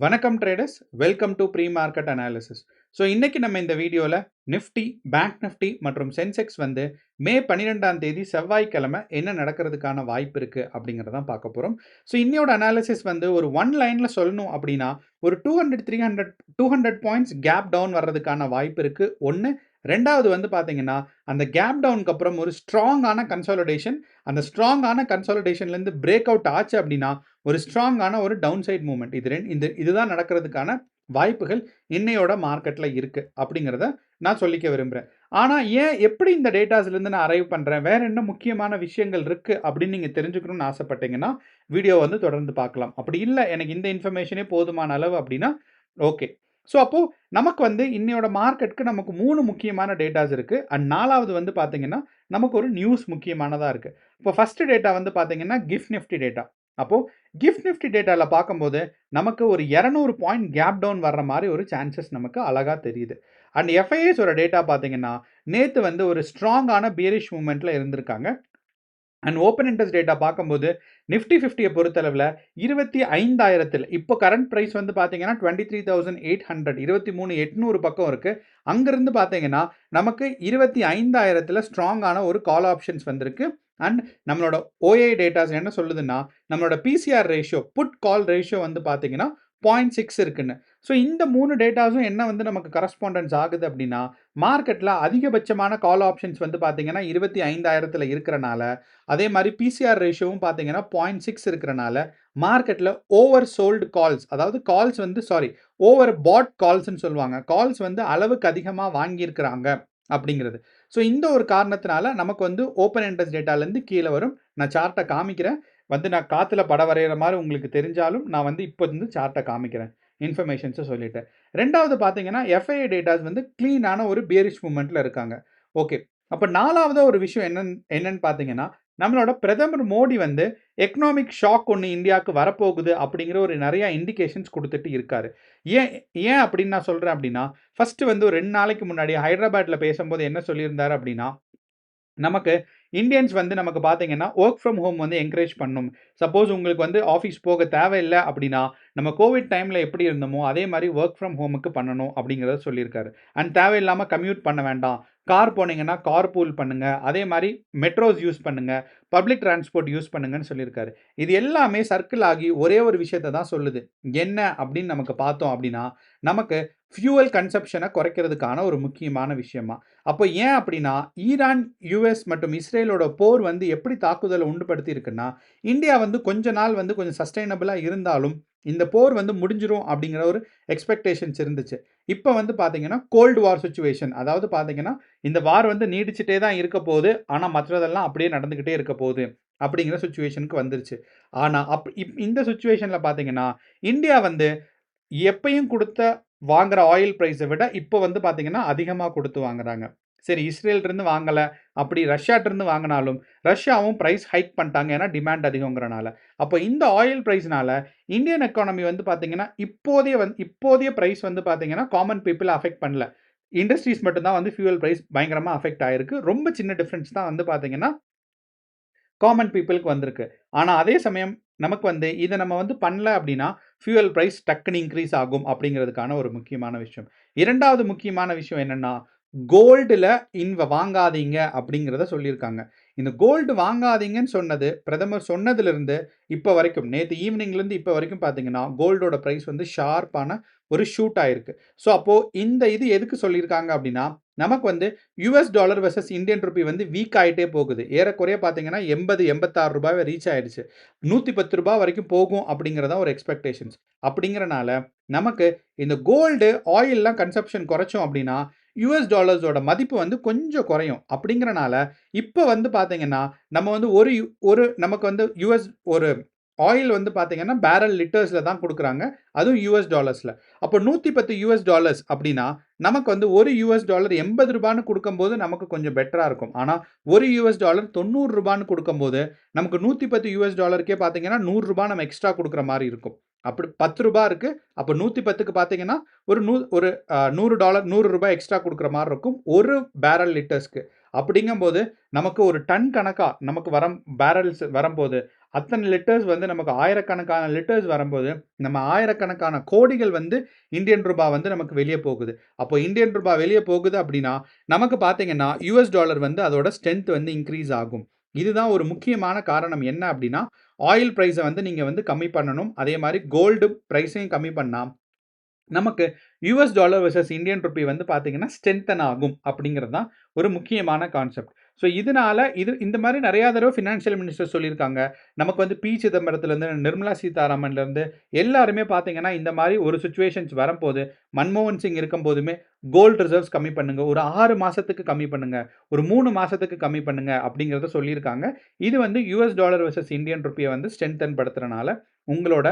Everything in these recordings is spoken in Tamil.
வணக்கம் traders, welcome to pre market analysis. So இன்னைக்கு நம்ம இந்த வீடியோவில் நிஃப்டி, பேங்க் நிஃப்டி மற்றும் சென்செக்ஸ் வந்து மே 12ஆம் தேதி செவ்வாய்க்கிழமை என்ன நடக்கிறதுக்கான வாய்ப்பு இருக்குது அப்படிங்கிறதான் பார்க்க போகிறோம். ஸோ இன்னையோட அனாலிசிஸ் வந்து ஒரு ஒன் லைனில் சொல்லணும் அப்படின்னா ஒரு 200 பாயிண்ட்ஸ் கேப் டவுன் வர்றதுக்கான வாய்ப்பு இருக்குது ஒன்று. ரெண்டாவது வந்து பார்த்தீங்கன்னா அந்த கேப் டவுனுக்கு அப்புறம் ஒரு ஸ்ட்ராங்கான கன்சாலிடேஷன், அந்த ஸ்ட்ராங்கான கன்சாலிடேஷன்லேருந்து பிரேக் அவுட் ஆச்சு அப்படின்னா ஒரு ஸ்ட்ராங்கான ஒரு டவுன் சைட் மூவ்மெண்ட். இதுதான் நடக்கிறதுக்கான வாய்ப்புகள் இன்னையோட மார்க்கெட்டில் இருக்குது அப்படிங்கிறத நான் சொல்லிக்க விரும்புகிறேன். ஆனால் எப்படி இந்த டேட்டாஸ்லேருந்து நான் அரைவ் பண்ணுறேன், வேறு என்ன முக்கியமான விஷயங்கள் இருக்குது அப்படின்னு நீங்கள் தெரிஞ்சுக்கணும்னு ஆசைப்பட்டீங்கன்னா வீடியோ வந்து தொடர்ந்து பார்க்கலாம். அப்படி இல்லை எனக்கு இந்த இன்ஃபர்மேஷனே போதுமான அளவு அப்படின்னா ஓகே. ஸோ அப்போது நமக்கு வந்து இன்னையோட மார்க்கெட்டுக்கு நமக்கு 3 முக்கியமான டேட்டாஸ் இருக்குது. அண்ட் 4வது வந்து பார்த்தீங்கன்னா நமக்கு ஒரு நியூஸ் முக்கியமானதாக இருக்குது. இப்போ ஃபஸ்ட்டு டேட்டா வந்து பார்த்தீங்கன்னா கிஃப்ட் நிஃப்டி டேட்டா. அப்போது கிஃப்ட் நிஃப்டி டேட்டாவில் பார்க்கும்போது நமக்கு ஒரு 200 பாயிண்ட் கேப் டவுன் வர்ற மாதிரி ஒரு சான்சஸ் நமக்கு அழகாக தெரியுது. அண்ட் எஃப்ஐஎஸோட டேட்டா பார்த்தீங்கன்னா நேற்று வந்து ஒரு ஸ்ட்ராங்கான பியரிஷ் மூவ்மெண்ட்டில் இருந்திருக்காங்க. அண்ட் ஓப்பன் இன்ட்ரெஸ்ட் டேட்டா பார்க்கும்போது நிஃப்டி 50 பொறுத்தளவில் 25,000 இப்போ கரண்ட் ப்ரைஸ் வந்து பார்த்தீங்கன்னா 23,800 23,800 பக்கம் இருக்குது. அங்கேருந்து பார்த்தீங்கன்னா நமக்கு 25,000 ஸ்ட்ராங்கான ஒரு கால் ஆப்ஷன்ஸ் வந்திருக்கு. அண்ட் நம்மளோட ஓஏ டேட்டாஸ் என்ன சொல்லுதுன்னா நம்மளோட PCR ratio, put call ratio வந்து பார்த்தீங்கன்னா 0.6 இருக்குன்னு. ஸோ இந்த 3 டேட்டாஸும் என்ன வந்து நமக்கு கரஸ்பாண்டன்ஸ் ஆகுது அப்படின்னா மார்க்கெட்டில் அதிகபட்சமான கால் ஆப்ஷன்ஸ் வந்து பார்த்தீங்கன்னா 25,000 இருக்கிறனால, அதே மாதிரி பிசிஆர் ரேஷியோவும் பார்த்தீங்கன்னா 0.6 இருக்கிறனால மார்க்கெட்டில் ஓவர் சோல்டு கால்ஸ், அதாவது கால்ஸ் வந்து ஓவர் பாட் கால்ஸ்ன்னு சொல்லுவாங்க. கால்ஸ் வந்து அளவுக்கு அதிகமாக வாங்கியிருக்கிறாங்க அப்படிங்கிறது. ஸோ இந்த ஒரு காரணத்தினால நமக்கு வந்து ஓப்பன் இன்ட்ரெஸ்ட் டேட்டாலேருந்து கீழே வரும். நான் சார்ட்டை காமிக்கிறேன். வந்து நான் காற்றுல படம் வரைகிற மாதிரி உங்களுக்கு தெரிஞ்சாலும் நான் வந்து இப்போ வந்து சார்ட்டை காமிக்கிறேன், இன்ஃபர்மேஷன்ஸை சொல்லிவிட்டு. ரெண்டாவது பார்த்தீங்கன்னா எஃப்ஐஏ டேட்டாஸ் வந்து க்ளீனான ஒரு பியரிஷ் மூவ்மெண்ட்டில் இருக்காங்க. ஓகே. அப்போ 4வது ஒரு விஷயம் என்னன்னு பார்த்தீங்கன்னா நம்மளோட பிரதமர் மோடி வந்து எக்கனாமிக் ஷாக் ஒன்று இந்தியாவுக்கு வரப்போகுது அப்படிங்கிற ஒரு நிறையா இண்டிகேஷன்ஸ் கொடுத்துட்டு இருக்காரு. ஏன் ஏன் அப்படின்னு நான் சொல்கிறேன் அப்படின்னா ஃபஸ்ட்டு வந்து ஒரு 2 நாளைக்கு முன்னாடி ஹைதராபாத்தில் பேசும்போது என்ன சொல்லியிருந்தார் அப்படின்னா நமக்கு இந்தியன்ஸ் வந்து நமக்கு பார்த்தீங்கன்னா ஒர்க் ஃப்ரம் ஹோம் வந்து என்கரேஜ் பண்ணணும். சப்போஸ் உங்களுக்கு வந்து ஆஃபீஸ் போக தேவையில்லை அப்படின்னா நம்ம கோவிட் டைமில் எப்படி இருந்தோமோ அதே மாதிரி ஒர்க் ஃப்ரம் ஹோமுக்கு பண்ணணும் அப்படிங்கிறத சொல்லியிருக்காரு. அண்ட் தேவையில்லாமல் கம்யூட் பண்ண வேண்டாம். கார் போனீங்கன்னா கார் பூல் பண்ணுங்கள், அதே மாதிரி மெட்ரோஸ் யூஸ் பண்ணுங்கள், பப்ளிக் டிரான்ஸ்போர்ட் யூஸ் பண்ணுங்கன்னு சொல்லியிருக்காரு. இது எல்லாமே சர்க்கிள் ஆகி ஒரே ஒரு விஷயத்தை தான் சொல்லுது. என்ன அப்படின்னு நமக்கு பார்த்தோம் அப்படின்னா நமக்கு ஃபியூவல் கன்சப்ஷனை குறைக்கிறதுக்கான ஒரு முக்கியமான விஷயமா. அப்போ ஏன் அப்படின்னா ஈரான், யூஎஸ் மற்றும் இஸ்ரேலோட போர் வந்து எப்படி தாக்குதலை உண்டுபடுத்தி இருக்குன்னா இந்தியா வந்து கொஞ்ச நாள் வந்து கொஞ்சம் சஸ்டைனபிளாக இருந்தாலும் இந்த போர் வந்து முடிஞ்சிரும் அப்படிங்கிற ஒரு எக்ஸ்பெக்டேஷன்ஸ் இருந்துச்சு. இப்போ வந்து பார்த்தீங்கன்னா கோல்டு வார் சுச்சுவேஷன், அதாவது பார்த்தீங்கன்னா இந்த வார் வந்து நீடிச்சுட்டே தான் இருக்க போகுது, ஆனால் மற்றதெல்லாம் அப்படியே நடந்துக்கிட்டே இருக்க போகுது அப்படிங்கிற சுச்சுவேஷனுக்கு வந்துருச்சு. ஆனால் இந்த சுச்சுவேஷனில் பார்த்தீங்கன்னா இந்தியா வந்து எப்பயும் கொடுத்த வாங்குற ஆயில் ப்ரைஸை விட இப்போ வந்து பார்த்தீங்கன்னா அதிகமாக கொடுத்து வாங்குறாங்க. சரி, இஸ்ரேல்ருந்து வாங்கலை, அப்படி ரஷ்யாட்டிருந்து வாங்கினாலும் ரஷ்யாவும் ப்ரைஸ் ஹைக் பண்ணிட்டாங்க, ஏன்னா டிமாண்ட் அதிகங்கிறனால. அப்போ இந்த ஆயில் ப்ரைஸ்னால இந்தியன் எக்கானமி வந்து பார்த்தீங்கன்னா இப்போதைய ப்ரைஸ் வந்து பார்த்தீங்கன்னா காமன் பீப்புளை அஃபெக்ட் பண்ணல. இண்டஸ்ட்ரீஸ் மட்டும்தான் வந்து ஃபியூவல் ப்ரைஸ் பயங்கரமாக அஃபெக்ட் ஆகிருக்கு. ரொம்ப சின்ன டிஃப்ரென்ஸ் தான் வந்து பார்த்தீங்கன்னா காமன் பீப்புளுக்கு வந்திருக்கு. ஆனால் அதே சமயம் நமக்கு வந்து இதை நம்ம வந்து பண்ணல அப்படின்னா ஃபியூவல் ப்ரைஸ் டக்குன்னு இன்க்ரீஸ் ஆகும் அப்படிங்கிறதுக்கான ஒரு முக்கியமான விஷயம். இரண்டாவது முக்கியமான விஷயம் என்னென்னா கோல்டில் வாங்காதீங்க அப்படிங்கிறத சொல்லியிருக்காங்க. இந்த கோல்டு வாங்காதீங்கன்னு சொன்னது பிரதமர் சொன்னதுலேருந்து இப்போ வரைக்கும், நேற்று ஈவினிங்லேருந்து இப்போ வரைக்கும் பார்த்தீங்கன்னா கோல்டோட ப்ரைஸ் வந்து ஷார்ப்பான ஒரு ஷூட் ஆயிருக்கு. ஸோ அப்போது இந்த இது எதுக்கு சொல்லியிருக்காங்க அப்படின்னா நமக்கு வந்து US dollar versus Indian rupee வந்து வீக் ஆகிட்டே போகுது. ஏறக்குறைய பார்த்தீங்கன்னா 86 ரூபாவை ரீச் ஆயிடுச்சு. 110 ரூபாய் வரைக்கும் போகும் அப்படிங்கிறதான் ஒரு எக்ஸ்பெக்டேஷன்ஸ். அப்படிங்கிறனால நமக்கு இந்த கோல்டு, ஆயில்லாம் கன்சப்ஷன் குறைச்சோம் அப்படின்னா யூஎஸ் டாலர்ஸோட மதிப்பு வந்து கொஞ்சம் குறையும். அப்படிங்கிறனால இப்போ வந்து பார்த்தீங்கன்னா நம்ம வந்து ஒரு நமக்கு வந்து யூஎஸ் ஒரு ஆயில் வந்து பார்த்தீங்கன்னா பேரல் லிட்டர்ஸில் தான் கொடுக்குறாங்க, அதுவும் யூஎஸ் டாலர்ஸில். அப்போ 110 யூஎஸ் டாலர்ஸ் அப்படின்னா நமக்கு வந்து ஒரு யூஎஸ் டாலர் 80 ரூபான்னு கொடுக்கும்போது நமக்கு கொஞ்சம் பெட்டராக இருக்கும். ஆனால் ஒரு யூஎஸ் டாலர் 90 ரூபான்னு கொடுக்கும்போது நமக்கு 110 யூஎஸ் டாலருக்கே பார்த்தீங்கன்னா 100 ரூபாய் நம்ம எக்ஸ்ட்ரா கொடுக்குற மாதிரி இருக்கும். அப்படி 10 ரூபாய் இருக்குது, அப்போ 110க்கு பார்த்தீங்கன்னா ஒரு 100 ரூபாய் எக்ஸ்ட்ரா கொடுக்குற மாதிரி இருக்கும் ஒரு பேரல் லிட்டர்ஸ்க்கு. அப்படிங்கும்போது நமக்கு ஒரு டன் கணக்காக நமக்கு பேரல்ஸ் வரும்போது அத்தனை லிட்டர்ஸ் வந்து நமக்கு ஆயிரக்கணக்கான லிட்டர்ஸ் வரும்போது, நம்ம ஆயிரக்கணக்கான கோடிகள் வந்து இந்தியன் ரூபா வந்து நமக்கு வெளிய போகுது. அப்போ இந்தியன் ரூபா வெளிய போகுது அப்படின்னா, நமக்கு பார்த்தீங்கன்னா, யுஎஸ் டாலர் வந்து அதோட ஸ்ட்ரென்த் வந்து இன்க்ரீஸ் ஆகும். இதுதான் ஒரு முக்கியமான காரணம் என்ன அப்படின்னா, ஆயில் பிரைஸ வந்து நீங்க வந்து கம்மி பண்ணணும். அதே மாரி கோல்டு பிரைஸையும் கம்மி பண்ணா, நமக்கு US dollar versus Indian Ruby வந்து பார்த்தீங்கன்னா, ஸ்ட்ரென்தன் ஆகும் அப்படிங்கிறது தான் ஒரு முக்கியமான கான்செப்ட். ஸோ இதனால இந்த மாரி நெறையா தடவ ஃபினான்ஷியல் மினிஸ்டர் சொல்லியிருக்காங்க. நமக்கு வந்து பி. சிதம்பரத்துலேருந்து, நிர்மலா சீதாராமன்லேருந்து எல்லாருமே பார்த்தீங்கன்னா, இந்த மாரி ஒரு சிச்சுவேஷன்ஸ் வரம்போது, மன்மோகன் சிங் இருக்கும்போதுமே கோல்ட் ரிசர்வ்ஸ் கம்மி பண்ணுங்க. ஒரு 6 மாசத்துக்கு கம்மி பண்ணுங்க. ஒரு 3 மாசத்துக்கு கம்மி பண்ணுங்க அப்படிங்கிறத சொல்லியிருக்காங்க. இது வந்து யுஎஸ் டாலர் வெர்சஸ் இந்தியன் ரூபிய வந்து ஸ்ட்ரென்தன் படுத்துறனால, உங்களோட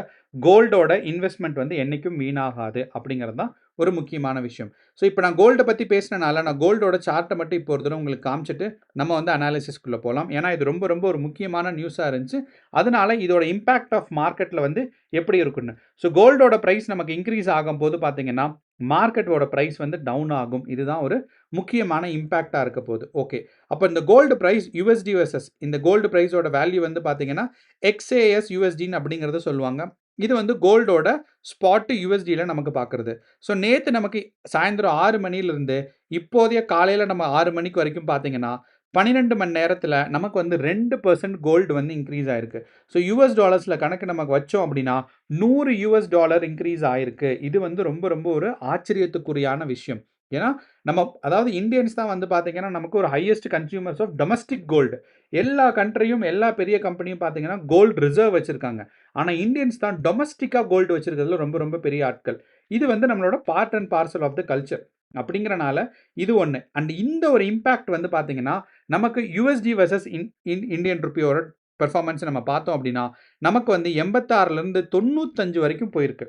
கோல்டோட இன்வெஸ்ட்மென்ட் வந்து என்னைக்கும் வீணாகாது அப்படிங்கிறது தான் ஒரு முக்கியமான விஷயம். ஸோ இப்போ நான் கோல்ட பத்தி பேசினனால, நான் கோல்டோட சார்ட்ட மட்டும் இப்போ ஒரு தடவ உங்களுக்கு காமிச்சுட்டு, நம்ம வந்து அனாலிசிஸ்க்குள்ள போலாம். ஏன்னா, இது ரொம்ப ரொம்ப ஒரு முக்கியமான நியூஸா இருந்துச்சு. அதனால இதோட இம்பாக்ட் ஆஃப் மார்க்கெட்ல வந்து எப்படி இருக்குன்னு. ஸோ கோல்டோட பிரைஸ் நமக்கு இன்கிரீஸ் ஆகும்போது பார்த்தீங்கன்னா, மார்க்கெட்டோட பிரைஸ் வந்து டவுன் ஆகும். இதுதான் ஒரு முக்கியமான இம்பாக்ட்டா இருக்க போது. ஓகே. அப்ப இந்த கோல்டு பிரைஸ் யுஎஸ்டி வெர்சஸ் இந்த கோல்டு பிரைஸோட வேல்யூ வந்து பார்த்தீங்கன்னா, எக்ஸ்ஏஎஸ் யுஎஸ்டின்னு அப்படிங்கிறத சொல்லுவாங்க. இது வந்து கோல்டோட ஸ்பாட் யுஎஸ்டில நமக்கு பார்க்குறது. ஸோ நேத்து நமக்கு சாயந்தரம் 6 மணியிலிருந்து இப்போதைய காலையில நம்ம 6 மணிக்கு வரைக்கும் பார்த்தீங்கன்னா, 12 மணி நேரத்தில நமக்கு வந்து 2% கோல்டு வந்து இன்க்ரீஸ் ஆயிருக்கு. ஸோ யுஎஸ் டாலர்ஸ்ல கணக்கு நமக்கு வச்சோம் அப்படின்னா, $100 இன்க்ரீஸ் ஆயிருக்கு. இது வந்து ரொம்ப ரொம்ப ஒரு ஆச்சரியத்துக்குரியான விஷயம். ஏன்னா, நம்ம அதாவது இந்தியன்ஸ் தான் வந்து பார்த்தீங்கன்னா, நமக்கு ஒரு highest consumers of domestic gold. எல்லா கண்ட்ரியும், எல்லா பெரிய கம்பெனியும் பார்த்தீங்கன்னா, கோல்ட் ரிசர்வ் வச்சிருக்காங்க. ஆனா, இந்தியன்ஸ் தான் டொமஸ்டிக்கா கோல்டு வச்சிருக்கிறதுல ரொம்ப ரொம்ப பெரிய ஆட்கள். இது வந்து நம்மளோட part and parcel of the culture. அப்படிங்கிறனால இது ஒண்ணு. அண்ட் இந்த ஒரு இம்பாக்ட் வந்து பார்த்தீங்கன்னா, நமக்கு யுஎஸ்டி வெர்சஸ் இந்தியன் ரூபியோட பெர்ஃபார்மன்ஸ் நம்ம பார்த்தோம் அப்படின்னா, நமக்கு வந்து 86லிருந்து 95 வரைக்கும் போயிருக்கு.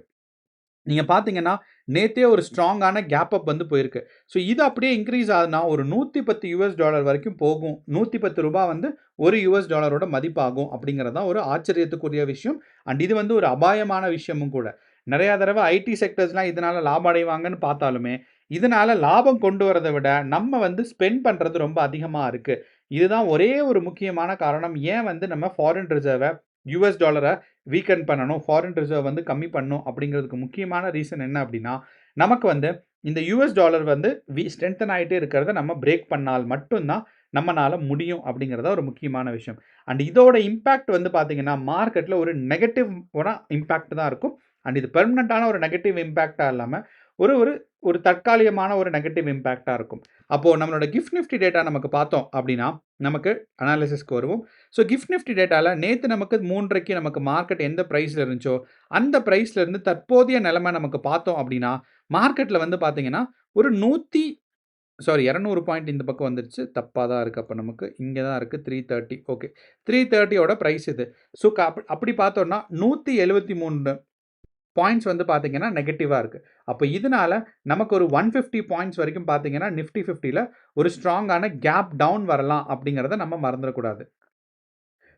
நீங்க பார்த்தீங்கன்னா, நேத்தே ஒரு ஸ்ட்ராங்கான கேப் அப் வந்து போயிருக்கு. ஸோ இது அப்படியே இன்கிரீஸ் ஆகுதுன்னா, ஒரு $110 வரைக்கும் போகும். ₹110 வந்து ஒரு யுஎஸ் டாலரோட மதிப்பாகும் அப்படிங்கிறது தான் ஒரு ஆச்சரியத்துக்குரிய விஷயம். அண்ட் இது வந்து ஒரு அபாயமான விஷயமும் கூட. நெறையா தடவ ஐடி செக்டர்ஸ்லாம் இதனால லாபம் அடைவாங்கன்னு பார்த்தாலுமே, இதனால லாபம் கொண்டு வரத விட, நம்ம வந்து ஸ்பெண்ட் பண்றது ரொம்ப அதிகமா இருக்கு. இதுதான் ஒரே ஒரு முக்கியமான காரணம். ஏன் வந்து நம்ம ஃபாரின் ரிசர்வ யுஎஸ் டாலர வீக்கன் பண்ணணும். ஃபாரின் ரிசர்வ் வந்து கம்மி பண்ணணும் அப்படிங்கிறதுக்கு முக்கியமான ரீசன் என்ன அப்படின்னா, நமக்கு வந்து இந்த யுஎஸ் டாலர் வந்து ஸ்ட்ரென்தன் ஆயிட்டே இருக்கிறத நம்ம பிரேக் பண்ணால் மட்டும் தான் நம்மனால முடியும் அப்படிங்கிறது ஒரு முக்கியமான விஷயம். அண்ட் இதோட இம்பாக்ட் வந்து பார்த்தீங்கன்னா, மார்க்கெட்ல ஒரு நெகட்டிவ் இம்பாக்ட் தான் இருக்கும். அண்ட் இது பெர்மனன்ட்டான ஒரு நெகட்டிவ் இம்பாக்ட்டா இல்லாம, ஒரு ஒரு ஒரு தற்காலிகமான ஒரு நெகட்டிவ் இம்பாக்ட்டா இருக்கும். அப்போ நம்மளோட கிஃப்ட் நிஃப்டி டேட்டா நமக்கு பார்த்தோம் அப்படின்னா, நமக்கு அனாலிசிஸ்க்கு வருவோம். ஸோ கிஃப்ட் நிஃப்டி டேட்டால நேத்து நமக்கு 3:30க்கு நமக்கு மார்க்கெட் எந்த பிரைஸ்ல இருந்துச்சோ, அந்த பிரைஸ்ல இருந்து தற்போதைய நிலைமை நமக்கு பார்த்தோம் அப்படின்னா, மார்க்கெட்ல வந்து பார்த்தீங்கன்னா, ஒரு 200 பாயிண்ட் இந்த பக்கம் வந்துருச்சு. தப்பா தான் இருக்கு அப்ப நமக்கு. இங்க தான் இருக்கு 330 ஓகே. 330யோட பிரைஸ் இது. ஸோ அப்படி பார்த்தோம்னா 173 பாயிண்ட்ஸ் வந்து பார்த்தீங்கன்னா, நெகட்டிவா இருக்கு. அப்ப இதனால நமக்கு ஒரு 150 பாயிண்ட்ஸ் வரைக்கும் பார்த்தீங்கன்னா, நிஃப்டி 50ல ஒரு ஸ்ட்ராங்கான கேப் டவுன் வரலாம் அப்படிங்கிறத நம்ம மறந்துறக்கூடாது.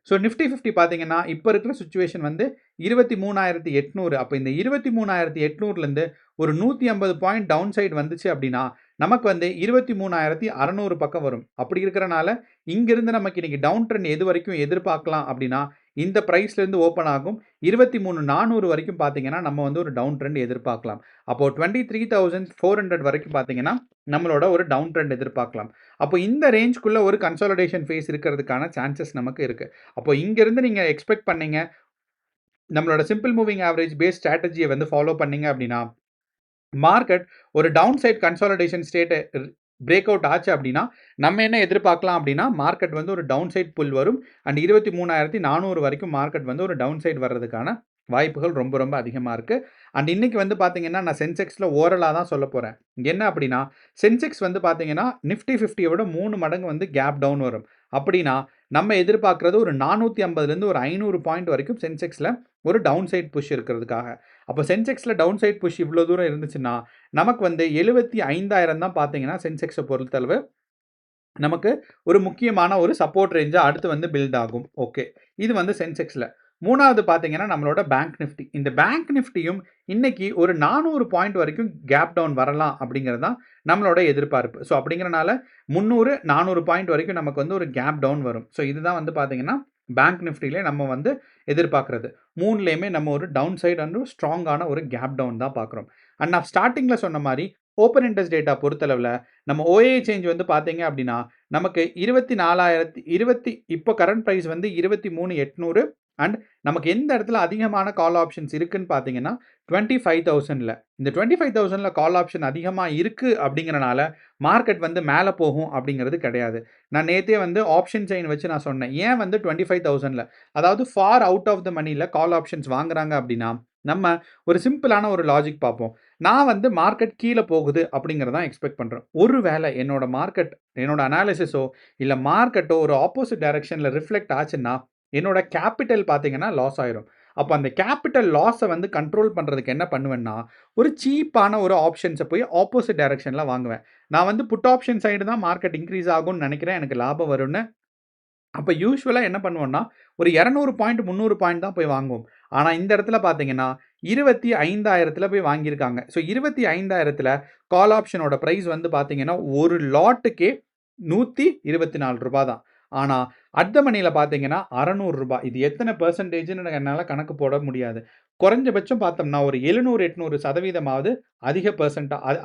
ஸோ நிஃப்டி 50 பார்த்தீங்கன்னா, இப்ப இருக்கிற சிச்சுவேஷன் வந்து 23,800 அப்ப இந்த 23,800லேருந்து ஒரு 150 பாயிண்ட் டவுன் சைட் வந்துச்சு அப்படின்னா, நமக்கு வந்து 23,600 பக்கம் வரும். அப்படி இருக்கிறனால, இங்கிருந்து நமக்கு இன்னைக்கு டவுன் ட்ரெண்ட் எது வரைக்கும் எதிர்பார்க்கலாம் அப்படின்னா, இந்த பிரைஸ்லேருந்து ஓப்பன் ஆகும் 23,400 வரைக்கும் பார்த்தீங்கன்னா, நம்ம வந்து ஒரு டவுன் ட்ரெண்ட் எதிர்பார்க்கலாம். அப்போ 23,400 வரைக்கும் பார்த்தீங்கன்னா, நம்மளோட ஒரு டவுன் ட்ரெண்ட் எதிர்பார்க்கலாம். அப்போ இந்த ரேஞ்ச்க்குள்ள ஒரு கன்சாலிடேஷன் ஃபேஸ் இருக்கிறதுக்கான சான்சஸ் நமக்கு இருக்கு. அப்போ இங்கிருந்து நீங்க எக்ஸ்பெக்ட் பண்ணீங்க, நம்மளோட சிம்பிள் மூவிங் ஆவரேஜ் பேஸ் ஸ்ட்ராட்டஜிய வந்து ஃபாலோ பண்ணீங்க அப்படின்னா, மார்க்கெட் ஒரு டவுன் சைட் கன்சாலிடேஷன் ஸ்டேட்ட பிரேக் அவுட் ஆச்சு அப்படின்னா, நம்ம என்ன எதிர்பார்க்கலாம் அப்படின்னா, மார்க்கெட் வந்து ஒரு டவுன் சைட் புல் வரும். அண்ட் 23,400 வரைக்கும் மார்க்கெட் வந்து ஒரு டவுன் சைட் வர்றதுக்கான வாய்ப்புகள் ரொம்ப ரொம்ப அதிகமா இருக்கு. அண்ட் இன்னைக்கு வந்து பார்த்தீங்கன்னா, நான் சென்செக்ஸ்ல ஓரலா தான் சொல்லப் போறேன். என்ன அப்படின்னா, சென்செக்ஸ் வந்து பார்த்தீங்கன்னா, நிஃப்டி 50ய விட 3 மடங்கு வந்து கேப் டவுன் வரும். அப்படின்னா, நம்ம எதிர்பார்க்கிறது ஒரு 450லேருந்து ஒரு 500 பாயிண்ட் வரைக்கும் சென்செக்ஸ்ல ஒரு டவுன் சைட் புஷ் இருக்கிறதுக்காக. அப்போ சென்செக்ஸ்ல டவுன் சைட் புஷ் இவ்வளோ தூரம் இருந்துச்சுன்னா, நமக்கு வந்து 75,000 தான் பார்த்தீங்கன்னா, சென்செக்ஸ பொறுத்தளவு நமக்கு ஒரு முக்கியமான ஒரு சப்போர்ட் ரேஞ்சா அடுத்து வந்து பில்ட் ஆகும். ஓகே. இது வந்து சென்செக்ஸ்ல. 3வது பார்த்தீங்கன்னா, நம்மளோட பேங்க் நிஃப்டி. இந்த பேங்க் நிஃப்டியும் இன்னைக்கு ஒரு 400 பாயிண்ட் வரைக்கும் கேப் டவுன் வரலாம் அப்படிங்கிறது தான் நம்மளோட எதிர்பார்ப்பு. ஸோ அப்படிங்கிறனால 300, 400 பாயிண்ட் வரைக்கும் நமக்கு வந்து ஒரு கேப் டவுன் வரும். ஸோ இதுதான் வந்து பார்த்தீங்கன்னா, பேங்க் நிஃப்டிலே நம்ம வந்து எதிர்பார்க்குறது. 3லேயுமே நம்ம ஒரு டவுன் சைடு அண்ட் ஸ்ட்ராங்கான ஒரு கேப் டவுன் தான் பார்க்குறோம். அண்ட் நான் ஸ்டார்ட்டிங்கில சொன்ன மாரி ஓப்பன் இன்ட்ரெஸ்ட் டேட்டா பொறுத்தளவுல நம்ம ஓஏ சேஞ்ச் வந்து பார்த்தீங்க அப்படின்னா, நமக்கு 24,000 இப்போ கரண்ட் பிரைஸ் வந்து 23,800 அண்ட் நமக்கு எந்த இடத்துல அதிகமான கால் ஆப்ஷன்ஸ் இருக்குன்னு பார்த்தீங்கன்னா, 25,000ல. இந்த 25,000ல கால் ஆப்ஷன் அதிகமா இருக்கு அப்படிங்கிறனால, மார்க்கெட் வந்து மேல போகும் அப்படிங்கிறது கிடையாது. நான் நேத்தே வந்து ஆப்ஷன் செயின் வச்சு நான் சொன்னேன். ஏன் வந்து 25,000ல அதாவது ஃபார் அவுட் ஆஃப் த மனில கால் ஆப்ஷன்ஸ் வாங்குறாங்க அப்படின்னா, நம்ம ஒரு சிம்பிளான ஒரு லாஜிக் பார்ப்போம். நான் வந்து மார்க்கெட் கீழ போகுது அப்படிங்கிறத தான் எக்ஸ்பெக்ட் பண்றேன். ஒருவேளை என்னோட மார்க்கெட் என்னோட அனாலிசிஸோ இல்ல மார்க்கெட்டோ ஒரு ஆப்போசிட் டைரக்ஷன்ல ரிஃப்ளெக்ட் ஆச்சுன்னா, என்னோட கேப்பிட்டல் பார்த்தீங்கன்னா லாஸ் ஆயிரும். அப்ப அந்த கேப்பிட்டல் லாஸ வந்து கண்ட்ரோல் பண்றதுக்கு என்ன பண்ணுவேன்னா, ஒரு சீப்பான ஒரு ஆப்ஷன்ஸ போய் ஆப்போசிட் டைரக்ஷன்ல வாங்குவேன். நான் வந்து புட் ஆப்ஷன் சைடு தான் மார்க்கெட் இன்கிரீஸ் ஆகும்னு நினைக்கிறேன். எனக்கு லாபம் வரும்னு. அப்ப யூசுவலா என்ன பண்ணுவோம்னா, ஒரு 200 பாயிண்ட் 300 பாயிண்ட் தான் போய் வாங்குவோம். ஆனா இந்த இடத்துல பார்த்தீங்கன்னா, 25,000ல போய் வாங்கியிருக்காங்க. ஸோ 25,000ல கால் ஆப்ஷனோட பிரைஸ் வந்து பார்த்தீங்கன்னா, ஒரு லாட்டுக்கே ரூ. 124 தான். ஆனா அட் த மனில பார்த்தீங்கன்னா, ரூ. 600. இது எத்தன பெர்சன்டேஜ்ன்னு என்னால கணக்கு போட முடியாது. குறைஞ்சபட்சம் பார்த்தோம்னா, ஒரு 700, 800% அதிக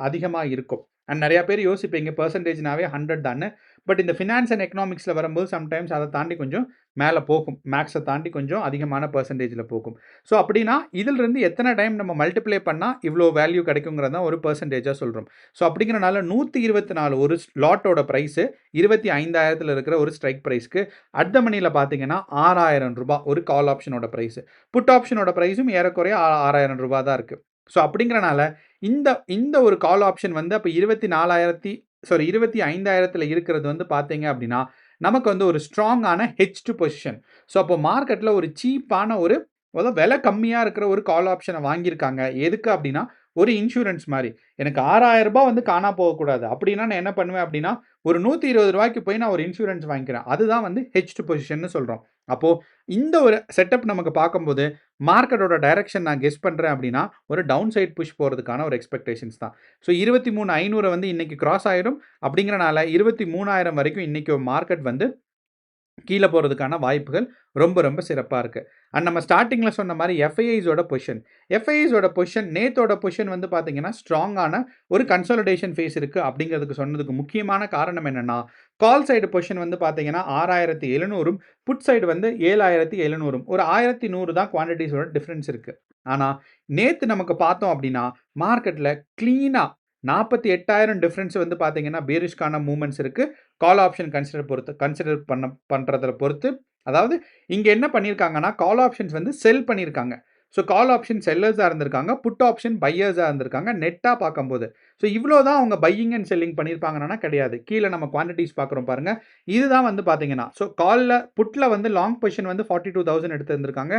அதிகமா இருக்கும். அண்ட் நெறைய பேர் யோசிப்பீங்க பெர்சன்டேஜ்னாவே 100 தான்னு. பட் இந்த ஃபினான்ஸ் அண்ட் எக்கனாமிக்ஸ்ல வரும்போது சம்டைம்ஸ் அத தாண்டி கொஞ்சம் மேல போகும். மேக்ஸ தாண்டி கொஞ்சம் அதிகமான பெர்சன்டேஜ்ல போகும். ஸோ அப்படின்னா, இதிலிருந்து எத்தன டைம் நம்ம மல்டிப்ளை பண்ணா இவ்ளோ வேல்யூ கிடைக்குங்கிறத தான் ஒரு பெர்சன்டேஜா சொல்றோம். ஸோ அப்படிங்கிறனால 124 ஒரு லாட்டோட பிரைஸ் 25,000ல இருக்கிற ஒரு ஸ்ட்ரைக் பிரைஸ்க்கு அட் த மனில பார்த்தீங்கன்னா, ரூ. 6,000 ஒரு கால் ஆப்ஷனோட பிரைஸ். புட் ஆப்ஷனோட பிரைஸும் ஏறக்குறைய ரூ. 6,000 தான் இருக்கு. ஸோ அப்படிங்கிறனால இந்த இந்த ஒரு கால் ஆப்ஷன் வந்து அப்ப 25,000ல இருக்கிறது வந்து பார்த்தீங்க அப்படின்னா, நமக்கு வந்து ஒரு ஸ்ட்ராங்கான ஹெட்ஜ்டு பொசிஷன். ஸோ அப்போ மார்க்கெட்ல ஒரு சீப்பான ஒரு அதாவது விலை கம்மியா இருக்கிற ஒரு கால் ஆப்ஷன வாங்கியிருக்காங்க. எதுக்கு அப்படின்னா, ஒரு இன்சூரன்ஸ் மாரி. எனக்கு ரூ. 6,000 வந்து காணா போகக்கூடாது. அப்படின்னா நான் என்ன பண்ணுவேன் அப்படின்னா, ஒரு ரூ. 120க்கு போய் நான் ஒரு இன்சூரன்ஸ் வாங்கிக்கிறேன். அதுதான் வந்து ஹெட்ஜ்டு பொசிஷன்னு சொல்றோம். அப்போ இந்த ஒரு செட்டப் நமக்கு பார்க்கும்போது, மார்க்கெட்டோட டைரக்ஷன் நான் கெஸ் பண்றேன் அப்படின்னா, ஒரு டவுன் சைட் புஷ் போறதுக்கான ஒரு எக்ஸ்பெக்டேஷன்ஸ் தான். ஸோ 23,500 வந்து இன்னைக்கு கிராஸ் ஆயிடும். அப்படிங்கிறனால 23,000 வரைக்கும் இன்னைக்கு மார்க்கெட் வந்து கீழ போறதுக்கான வாய்ப்புகள் ரொம்ப ரொம்ப சிறப்பா இருக்கு. அண்ட் நம்ம ஸ்டார்ட்டிங்ல சொன்ன மாரி எஃப்ஐஐஸோட பொசிஷன். எஃப்ஐஐஸோட பொசிஷன் நேத்தோட பொசிஷன் வந்து பார்த்தீங்கன்னா, ஸ்ட்ராங்கான ஒரு கன்சாலிடேஷன் ஃபேஸ் இருக்கு அப்படிங்கிறதுக்கு சொன்னதுக்கு முக்கியமான காரணம் என்னன்னா, கால் சைடு பொசிஷன் வந்து பார்த்தீங்கன்னா 6,700ம், புட் சைடு வந்து 7,700ம். ஒரு 1,100 தான் குவான்டிட்டிஸோட டிஃபரன்ஸ் இருக்கு. ஆனா, நேத்து நமக்கு பார்த்தோம் அப்படின்னா, மார்க்கெட்ல கிளீனா 48,000 டிஃபரன்ஸ் வந்து பார்த்தீங்கன்னா, பேரிஷ்க்கான மூவ்மெண்ட்ஸ் இருக்கு. கால் ஆப்ஷன் கன்சிடர் பண்றத பொறுத்து. அதாவது இங்க என்ன பண்ணியிருக்காங்கன்னா, கால் ஆப்ஷன்ஸ் வந்து செல் பண்ணியிருக்காங்க. ஸோ கால் ஆப்ஷன் செல்லர்ஸா இருந்திருக்காங்க. புட் ஆப்ஷன் பையர்ஸா இருந்திருக்காங்க. நெட்டா பார்க்கும்போது. ஸோ இவ்ளோ தான் அவங்க பையிங் அண்ட் செல்லிங் பண்ணியிருப்பாங்கன்னா கிடையாது. கீழ நம்ம குவான்டிட்டீஸ் பார்க்குறோம் பாருங்க. இதுதான் வந்து பார்த்தீங்கன்னா, ஸோ புட்ல வந்து லாங் பொசிஷன் வந்து 42,000 எடுத்திருந்திருக்காங்க.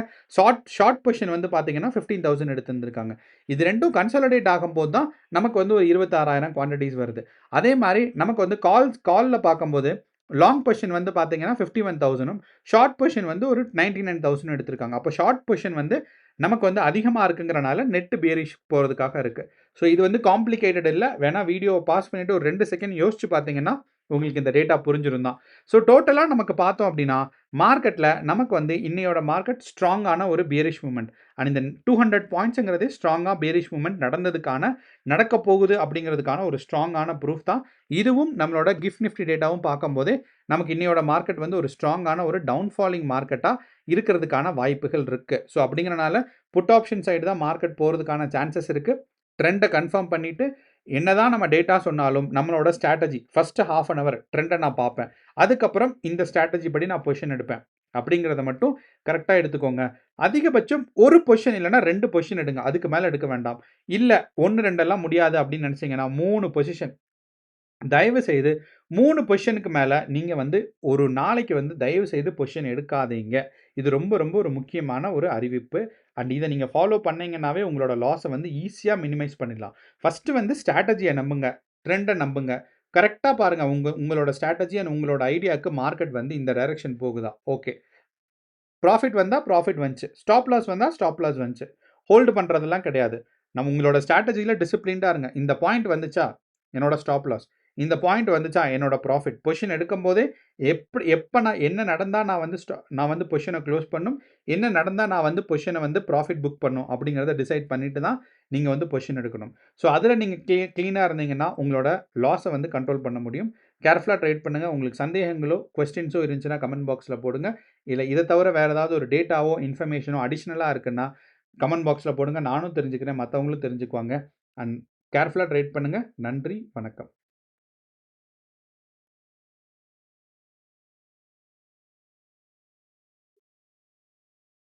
ஷார்ட் பொசிஷன் வந்து பார்த்தீங்கன்னா 15,000 எடுத்திருந்திருக்காங்க. இது 2ம் கன்சாலிடேட் ஆகும்போது தான் நமக்கு வந்து ஒரு 26,000 குவான்டிட்டீஸ் வருது. அதே மாரி நமக்கு வந்து கால்ல பார்க்கும்போது லாங் பொசிஷன் வந்து பார்த்தீங்கன்னா 51,000ம், ஷார்ட் பொசிஷன் வந்து ஒரு 99,000 எடுத்திருக்காங்க. அப்போ ஷார்ட் பொசிஷன் வந்து நமக்கு வந்து அதிகமா இருக்குங்கிறனால நெட் பேரிஷ் போறதுக்காக இருக்கு. ஸோ இது வந்து காம்ப்ளிகேட்டட் இல்ல. வேணா வீடியோவ பாஸ் பண்ணிட்டு ஒரு 2 செகண்ட் யோசிச்சு பார்த்தீங்கன்னா, உங்களுக்கு இந்த டேட்டா புரிஞ்சிரும் தான். ஸோ டோட்டலா நமக்கு பார்த்தோம் அப்படின்னா, மார்க்கெட்ல நமக்கு வந்து இன்னையோட மார்க்கெட் ஸ்ட்ராங்கான ஒரு பியரிஷ் மூவ்மெண்ட். அண்ட் இந்த 200 பாயிண்ட்ஸ்ங்கிறது ஸ்ட்ராங்கா பியரிஷ் மூவ்மெண்ட் நடக்க போகுது அப்படிங்கிறதுக்கான ஒரு ஸ்ட்ராங்கான ப்ரூஃப் தான். இதுவும் நம்மளோட கிஃப்ட் நிஃப்டி டேட்டாவும் பார்க்கும்போதே, நமக்கு இன்னையோட மார்க்கெட் வந்து ஒரு ஸ்ட்ராங்கான ஒரு டவுன் ஃபாலிங் மார்க்கெட்டா இருக்கிறதுக்கான வாய்ப்புகள் இருக்கு. ஸோ அப்படிங்கிறனால புட் ஆப்ஷன் சைடு தான் மார்க்கெட் போறதுக்கான சான்சஸ் இருக்கு. ட்ரெண்ட கன்ஃபார்ம் பண்ணிட்டு, என்னதான் நம்ம டேட்டா சொன்னாலும் நம்மளோட ஸ்ட்ராட்டஜி ஃபர்ஸ்ட் 1/2 அன் ஹவர் ட்ரெண்ட நான் பார்ப்பேன். அதுக்கப்புறம் இந்த ஸ்ட்ராட்டஜி படி நான் பொசிஷன் எடுப்பேன். அப்படிங்கிறத மட்டும் கரெக்ட்டா எடுத்துக்கோங்க. அதிகபட்சம் 1 பொசிஷன் இல்லன்னா 2 பொசிஷன் எடுங்க. அதுக்கு மேல எடுக்க வேண்டாம். இல்ல 1, 2 எல்லாம் முடியாது அப்படின்னு நினைச்சீங்கன்னா 3 பொசிஷன். தயவு செய்து 3 பொசிஷனுக்கு மேல நீங்க வந்து ஒரு நாளைக்கு வந்து தயவு செய்து பொசிஷன் எடுக்காதீங்க. இது ரொம்ப ரொம்ப ஒரு முக்கியமான ஒரு அறிவிப்பு. அண்ட் இத நீங்க ஃபாலோ பண்ணீங்கன்னாவே உங்களோட லாஸ வந்து ஈஸியா மினிமைஸ் பண்ணிடலாம். ஃபர்ஸ்ட் வந்து ஸ்ட்ராட்டஜிய நம்புங்க. ட்ரெண்ட நம்புங்க. கரெக்ட்டா பாருங்க. உங்களோட ஸ்ட்ராட்டஜி அண்ட் உங்களோட ஐடியாக்கு மார்க்கெட் வந்து இந்த டைரக்ஷன் போகுதா? ஓகே. ப்ராஃபிட் வந்தா ப்ராஃபிட் வந்துச்சு. ஸ்டாப் லாஸ் வந்தா ஸ்டாப் லாஸ் வந்துச்சு. ஹோல்டு பண்றதெல்லாம் கிடையாது. உங்களோட ஸ்ட்ராட்டஜில டிசிப்ளின்டா இருங்க. இந்த பாயிண்ட் வந்துச்சா? என்னோட ஸ்டாப் லாஸ். இந்த பாயிண்ட் வந்துச்சா என்னோட ப்ராஃபிட் பொசிஷன் எடுக்கும்போதே எப்போ நான் என்ன நடந்தால் நான் வந்து பொசிஷனை க்ளோஸ் பண்ணும், என்ன நடந்தால் நான் வந்து பொசிஷனை வந்து ப்ராஃபிட் புக் பண்ணும் அப்படிங்கிறத டிசைட் பண்ணிட்டு தான் நீங்கள் வந்து பொசிஷன் எடுக்கணும். ஸோ அதில் நீங்கள் க்ளீனாக இருந்தீங்கன்னா உங்களோட லாஸை வந்து கண்ட்ரோல் பண்ண முடியும். கேர்ஃபுல்லாக ட்ரேட் பண்ணுங்கள். உங்களுக்கு சந்தேகங்களோ கொஸ்டின்ஸோ இருந்துச்சுன்னா கமெண்ட் பாக்ஸில் போடுங்க. இல்லை இதை தவிர வேறு ஏதாவது ஒரு டேட்டாவோ இன்ஃபர்மேஷனோ அடிஷ்னலாக இருக்குன்னா கமெண்ட் பாக்ஸில் போடுங்க. நானும் தெரிஞ்சுக்கிறேன், மற்றவங்களும் தெரிஞ்சுக்குவாங்க. அண்ட் கேர்ஃபுல்லாக ட்ரேட் பண்ணுங்கள். நன்றி, வணக்கம்.